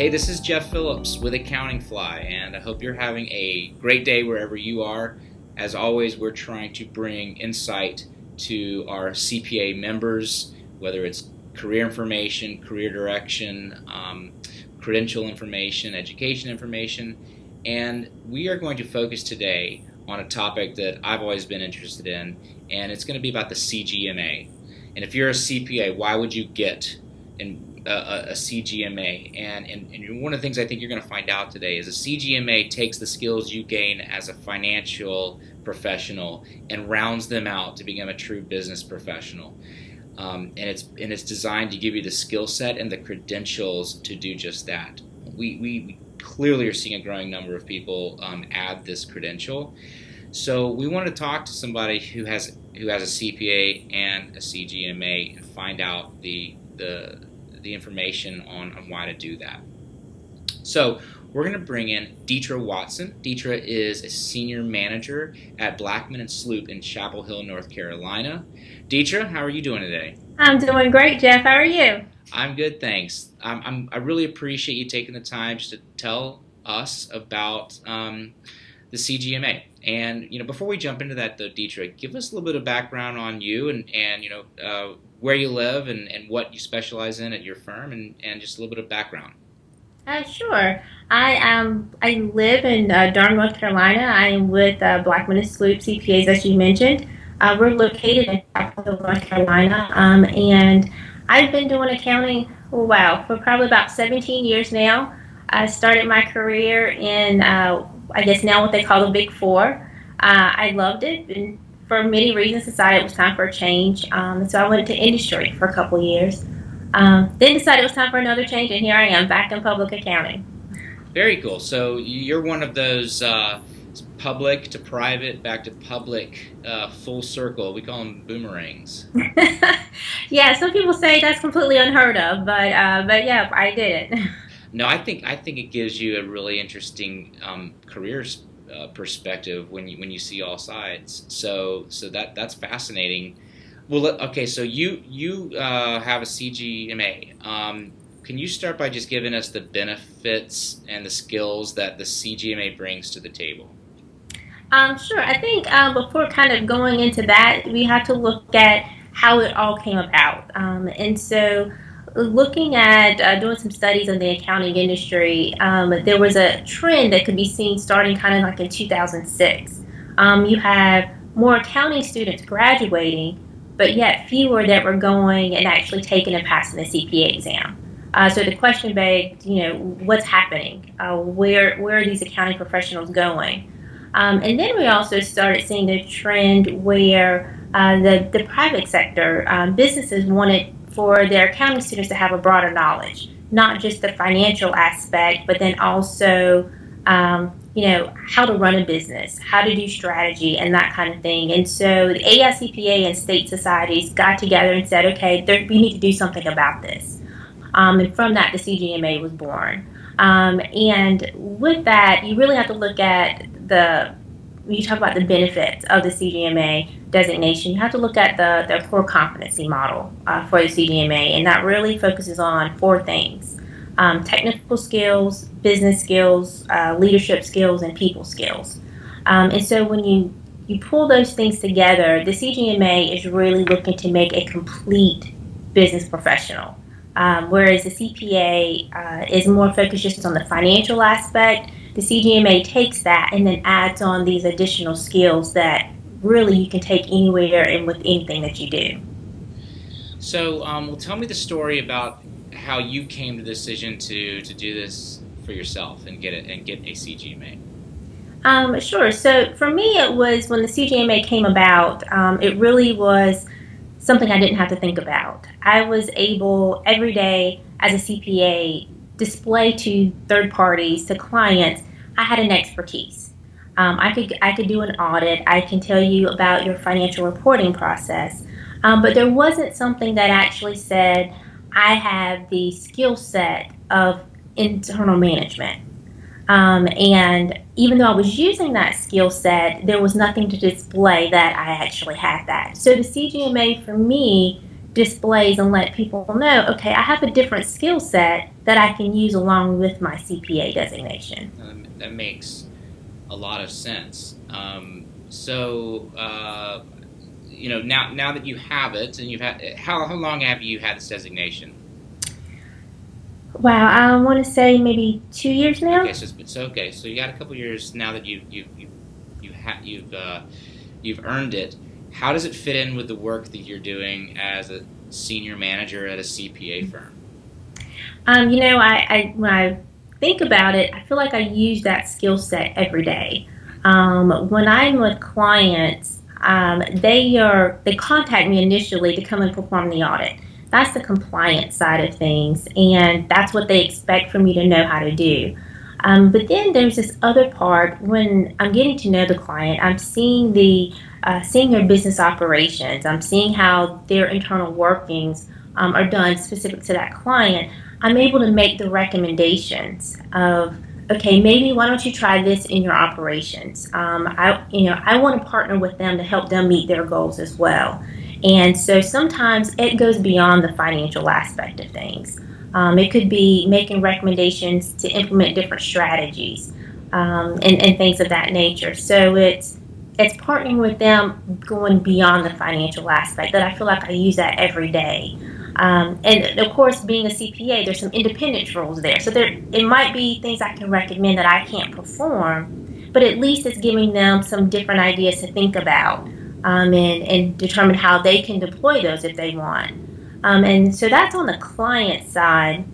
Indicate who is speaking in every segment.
Speaker 1: Hey, this is Jeff Phillips with Accounting Fly, and I hope you're having a great day wherever you are. As always, we're trying to bring insight to our CPA members, whether it's career information, career direction, credential information, education information, and we are going to focus today on a topic that I've always been interested in, and it's going to be about the CGMA. And if you're a CPA, why would you get a CGMA? And one of the things I think you're going to find out today is a CGMA takes the skills you gain as a financial professional and rounds them out to become a true business professional. And it's designed to give you the skill set and the credentials to do just that. We clearly are seeing a growing number of people add this credential. So we want to talk to somebody who has a CPA and a CGMA and find out the information on why to do that. So we're going to bring in Deetra Watson. Deetra is a senior manager at Blackman Sloop in Chapel Hill, North Carolina. Deetra, how are you doing today?
Speaker 2: I'm doing great, Jeff. How are you?
Speaker 1: I'm good, thanks. I really appreciate you taking the time just to tell us about the CGMA. And before we jump into that, though, Deetra, give us a little bit of background on you and where you live and what you specialize in at your firm, and just a little bit of background.
Speaker 2: Sure. I live in Durham, North Carolina. I am with Blackman Sloop CPAs, as you mentioned. We're located in Chapel Hill, North Carolina, and I've been doing accounting, for probably about 17 years now. I started my career in, I guess now what they call the Big Four. I loved it, and for many reasons decided it was time for a change. So I went into industry for a couple of years. Then decided it was time for another change, and here I am back in public accounting.
Speaker 1: Very cool. So you're one of those public to private, back to public, full circle. We call them boomerangs.
Speaker 2: Yeah, some people say that's completely unheard of, but yeah, I did it.
Speaker 1: No, I think it gives you a really interesting career perspective when you see all sides. So that's fascinating. Well, okay. So you have a CGMA. Can you start by just giving us the benefits and the skills that the CGMA brings to the table?
Speaker 2: Sure. I think before kind of going into that, we have to look at how it all came about. And so, looking at doing some studies on the accounting industry, there was a trend that could be seen starting kind of like in 2006. You have more accounting students graduating, but yet fewer that were going and actually taking and passing the CPA exam. So the question begged, what's happening? Where are these accounting professionals going? And then we also started seeing the trend where the private sector businesses wanted for their accounting students to have a broader knowledge, not just the financial aspect, but then also how to run a business, how to do strategy, and that kind of thing. And so the AICPA and state societies got together and said, okay, we need to do something about this. And from that, the CGMA was born. And with that, you really have to look at when you talk about the benefits of the CGMA designation, you have to look at the core competency model for the CGMA, and that really focuses on four things: technical skills, business skills, leadership skills, and people skills. And so when you pull those things together, the CGMA is really looking to make a complete business professional. Whereas the CPA is more focused just on the financial aspect, the CGMA takes that and then adds on these additional skills that really you can take anywhere and with anything that you do.
Speaker 1: So, well, tell me the story about how you came to the decision to do this for yourself and get a CGMA.
Speaker 2: Sure. So for me, it was when the CGMA came about. It really was something I didn't have to think about. I was able every day as a CPA display to third parties, to clients, I had an expertise. I could do an audit. I can tell you about your financial reporting process, but there wasn't something that actually said I have the skill set of internal management. And even though I was using that skill set, there was nothing to display that I actually had that. So the CGMA for me displays and let people know, okay, I have a different skill set that I can use along with my CPA designation.
Speaker 1: That makes a lot of sense. So, now that you have it, and you've had how long have you had this designation?
Speaker 2: Wow, I want to say maybe 2 years
Speaker 1: Okay,
Speaker 2: now.
Speaker 1: so it's okay. So you got a couple years now that you've earned it. How does it fit in with the work that you're doing as a senior manager at a CPA firm?
Speaker 2: When I think about it, I feel like I use that skill set every day. When I'm with clients, they contact me initially to come and perform the audit. That's the compliance side of things, and that's what they expect for me to know how to do. But then there's this other part when I'm getting to know the client. I'm seeing their business operations. I'm seeing how their internal workings are done specific to that client. I'm able to make the recommendations of, okay, maybe why don't you try this in your operations? I want to partner with them to help them meet their goals as well. And so sometimes it goes beyond the financial aspect of things. It could be making recommendations to implement different strategies and things of that nature. So it's partnering with them going beyond the financial aspect that I feel like I use that every day. And of course, being a CPA, there's some independence rules there. So it might be things I can recommend that I can't perform, but at least it's giving them some different ideas to think about and determine how they can deploy those if they want. And so that's on the client side.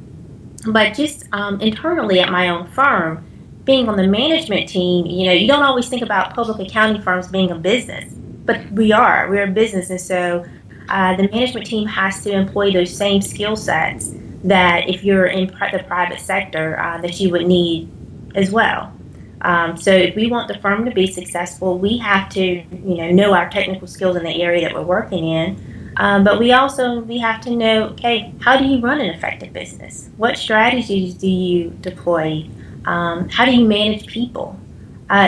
Speaker 2: But just internally at my own firm, being on the management team, you don't always think about public accounting firms being a business, but we're a business. And so the management team has to employ those same skill sets that if you're in the private sector that you would need as well. So if we want the firm to be successful, we have to know our technical skills in the area that we're working in. But we have to know, okay, how do you run an effective business? What strategies do you deploy? How do you manage people?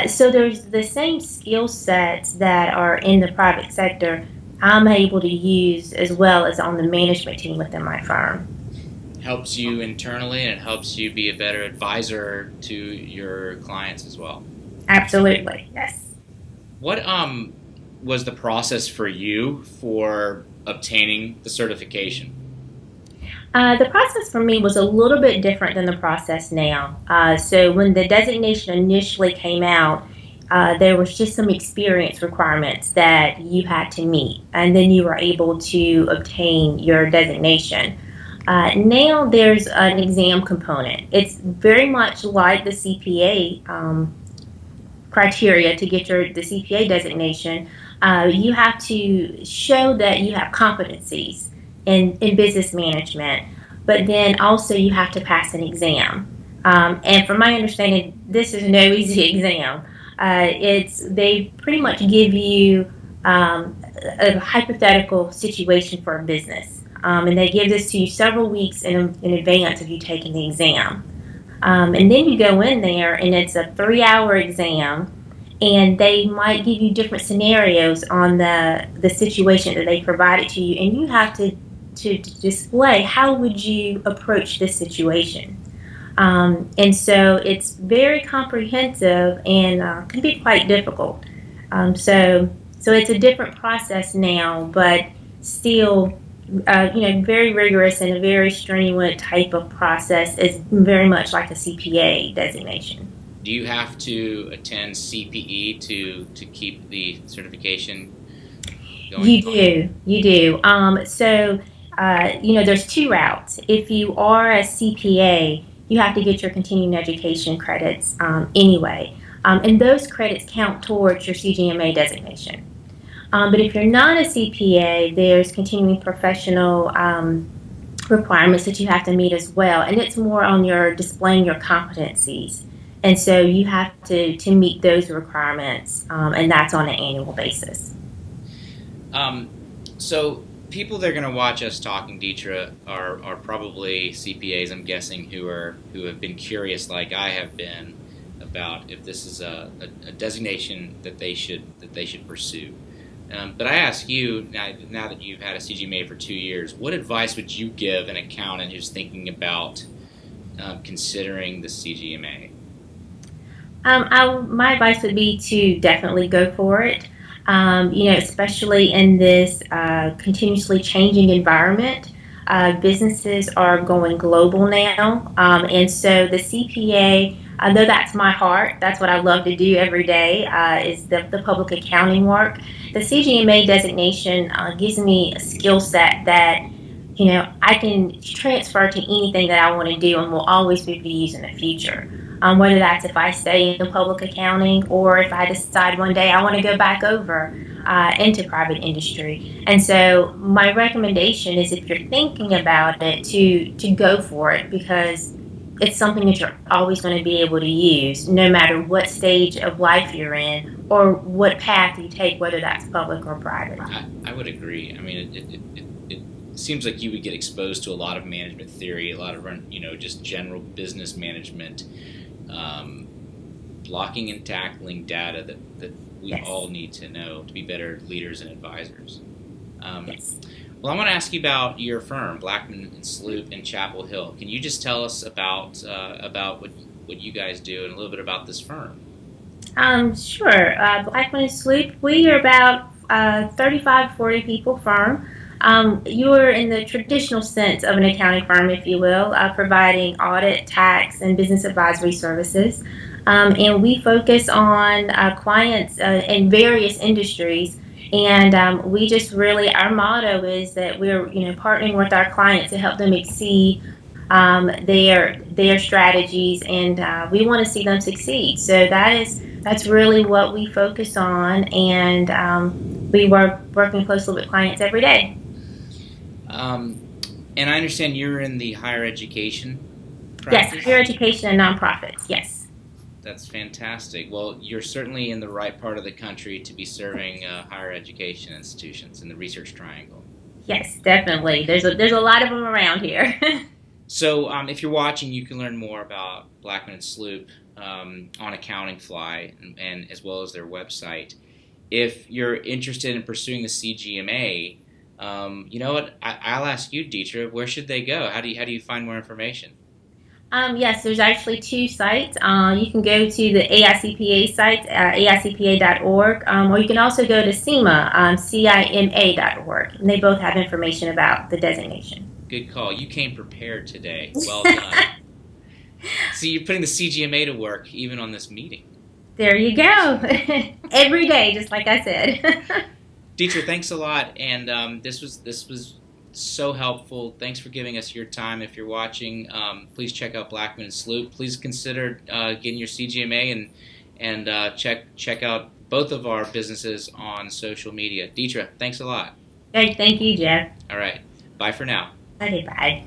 Speaker 2: So there's the same skill sets that are in the private sector I'm able to use as well as on the management team within my firm.
Speaker 1: Helps you internally, and it helps you be a better advisor to your clients as well.
Speaker 2: Absolutely, yes.
Speaker 1: What was the process for you for obtaining the certification?
Speaker 2: The process for me was a little bit different than the process now. So when the designation initially came out, there was just some experience requirements that you had to meet, and then you were able to obtain your designation. Now there's an exam component. It's very much like the CPA criteria to get the CPA designation. You have to show that you have competencies in business management, but then also you have to pass an exam. And from my understanding, this is no easy exam. They pretty much give you a hypothetical situation for a business, and they give this to you several weeks in advance of you taking the exam. And then you go in there, and it's a 3-hour exam, and they might give you different scenarios on the situation that they provided to you, and you have to display how would you approach this situation. And so it's very comprehensive and can be quite difficult. So it's a different process now, but still, very rigorous and a very strenuous type of process. Is very much like a CPA designation.
Speaker 1: Do you have to attend CPE to keep the certification going?
Speaker 2: You do. There's two routes. If you are a CPA, you have to get your continuing education credits anyway, and those credits count towards your CGMA designation. But if you're not a CPA, there's continuing professional requirements that you have to meet as well, and it's more on your displaying your competencies. And so you have to meet those requirements, and that's on an annual basis.
Speaker 1: So people that are going to watch us talking, Deetra, are probably CPAs, I'm guessing, who have been curious, like I have been, about if this is a designation that they should pursue. But I ask you, now that you've had a CGMA for 2 years, what advice would you give an accountant who's thinking about considering the CGMA?
Speaker 2: My advice would be to definitely go for it. Especially in this continuously changing environment. Businesses are going global now, and so the CPA, though that's my heart, that's what I love to do every day, is the public accounting work. The CGMA designation gives me a skill set that I can transfer to anything that I want to do and will always be used in the future. Whether that's if I stay in public accounting or if I decide one day I want to go back over into private industry. And so my recommendation is if you're thinking about it to go for it because it's something that you're always going to be able to use no matter what stage of life you're in or what path you take, whether that's public or private.
Speaker 1: I would agree. I mean, it seems like you would get exposed to a lot of management theory, a lot of just general business management, blocking and tackling data that we
Speaker 2: Yes.
Speaker 1: all need to know to be better leaders and advisors.
Speaker 2: Yes.
Speaker 1: Well, I want to ask you about your firm, Blackman Sloop in Chapel Hill. Can you just tell us about what you guys do and a little bit about this firm?
Speaker 2: Sure. Blackman Sloop, we are about 35, 40 people firm. You are in the traditional sense of an accounting firm, if you will, providing audit, tax, and business advisory services. And we focus on clients in various industries. And we just really, our motto is that we're, partnering with our clients to help them exceed their strategies, and we want to see them succeed. So that's really what we focus on, and we working closely with clients every day.
Speaker 1: Um, and I understand you're in the higher education
Speaker 2: Yes,
Speaker 1: practice.
Speaker 2: higher education and nonprofits. Yes,
Speaker 1: That's fantastic. Well, you're certainly in the right part of the country to be serving higher education institutions in the Research Triangle.
Speaker 2: yes, definitely. There's a lot of them around here.
Speaker 1: So, if you're watching, you can learn more about Blackman Sloop on Accounting Fly and as well as their website. If you're interested in pursuing the CGMA, you know what? I'll ask you, Deetra. Where should they go? How do you find more information?
Speaker 2: Yes, there's actually two sites. You can go to the AICPA site, aicpa.org, or you can also go to CIMA, CIMA.org, and they both have information about the designation.
Speaker 1: Good call. You came prepared today. Well done. See, you're putting the CGMA to work even on this meeting.
Speaker 2: There you go. Every day, just like I said.
Speaker 1: Deetra, thanks a lot, and this was so helpful. Thanks for giving us your time. If you're watching, please check out Blackman Sloop. Please consider getting your CGMA and check out both of our businesses on social media. Deetra, thanks a lot.
Speaker 2: Thank you, Jeff.
Speaker 1: All right, bye for now.
Speaker 2: Okay, bye.